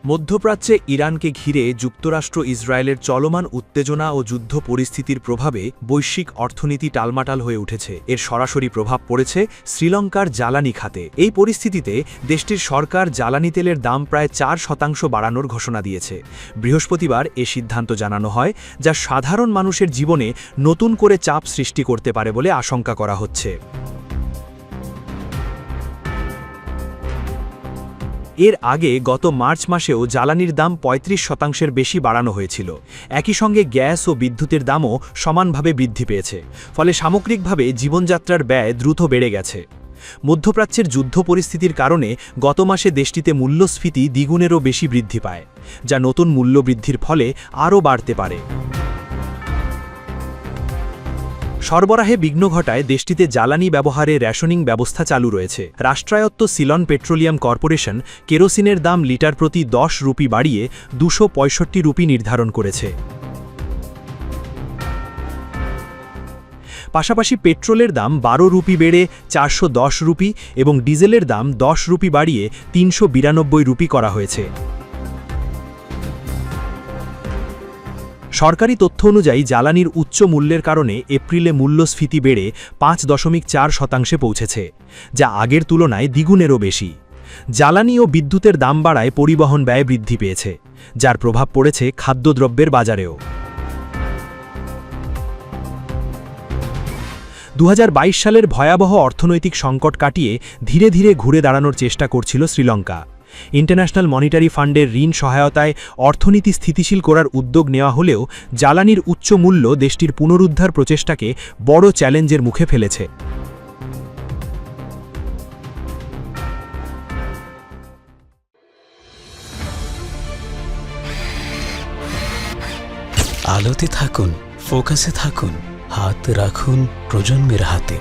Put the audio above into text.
মধ্যপ্রাচ্যে ইরানকে ঘিরে যুক্তরাষ্ট্র ইসরায়েলের চলমান উত্তেজনা ও যুদ্ধ পরিস্থিতির প্রভাবে বৈশ্বিক অর্থনীতি টালমাটাল হয়ে উঠেছে। এর সরাসরি প্রভাব পড়েছে শ্রীলঙ্কার জ্বালানি খাতে। এই পরিস্থিতিতে দেশটির সরকার জ্বালানি তেলের দাম প্রায় 4% বাড়ানোর ঘোষণা দিয়েছে। বৃহস্পতিবার এ সিদ্ধান্ত জানানো হয়, যা সাধারণ মানুষের জীবনে নতুন করে চাপ সৃষ্টি করতে পারে বলে আশঙ্কা করা হচ্ছে। এর আগে গত মার্চ মাসেও জ্বালানির দাম 35% বেশি বাড়ানো হয়েছিল। একই সঙ্গে গ্যাস ও বিদ্যুতের দামও সমানভাবে বৃদ্ধি পেয়েছে। ফলে সামগ্রিকভাবে জীবনযাত্রার ব্যয় দ্রুত বেড়ে গেছে। মধ্যপ্রাচ্যের যুদ্ধ পরিস্থিতির কারণে গত মাসে দেশটিতে মূল্যস্ফীতি দ্বিগুণেরও বেশি বৃদ্ধি পায়, যা নতুন মূল্যবৃদ্ধির ফলে আরও বাড়তে পারে। সরবরাহে বিঘ্ন ঘটায় দেশটিতে জ্বালানি ব্যবহারে রেশনিং ব্যবস্থা চালু রয়েছে। রাষ্ট্রায়ত্ত সিলন পেট্রোলিয়াম কর্পোরেশন কেরোসিনের দাম লিটার প্রতি 10 রুপি বাড়িয়ে 265 রুপি নির্ধারণ করেছে। পাশাপাশি পেট্রোলের দাম 12 রুপি বেড়ে 410 রুপি এবং ডিজেলের দাম 10 রুপি বাড়িয়ে 392 রুপি করা হয়েছে। সরকারি তথ্য অনুযায়ী জ্বালানির উচ্চ মূল্যের কারণে এপ্রিলে মূল্যস্ফীতি বেড়ে 5.4% পৌঁছেছে, যা আগের তুলনায় দ্বিগুণেরও বেশি। জ্বালানি ও বিদ্যুতের দাম বাড়ায় পরিবহন ব্যয় বৃদ্ধি পেয়েছে, যার প্রভাব পড়েছে খাদ্যদ্রব্যের বাজারেও। 2022 সালের ভয়াবহ অর্থনৈতিক সংকট কাটিয়ে ধীরে ধীরে ঘুরে দাঁড়ানোর চেষ্টা করছিল শ্রীলঙ্কা। ইন্টারন্যাশনাল মনিটারি ফান্ডের ঋণ সহায়তায় অর্থনীতি স্থিতিশীল করার উদ্যোগ নেওয়া হলেও জ্বালানির উচ্চ মূল্য দেশটির পুনরুদ্ধার প্রচেষ্টাকে বড় চ্যালেঞ্জের মুখে ফেলেছে। আলোতে থাকুন, ফোকাসে থাকুন, হাত রাখুন প্রজন্মের হাতে।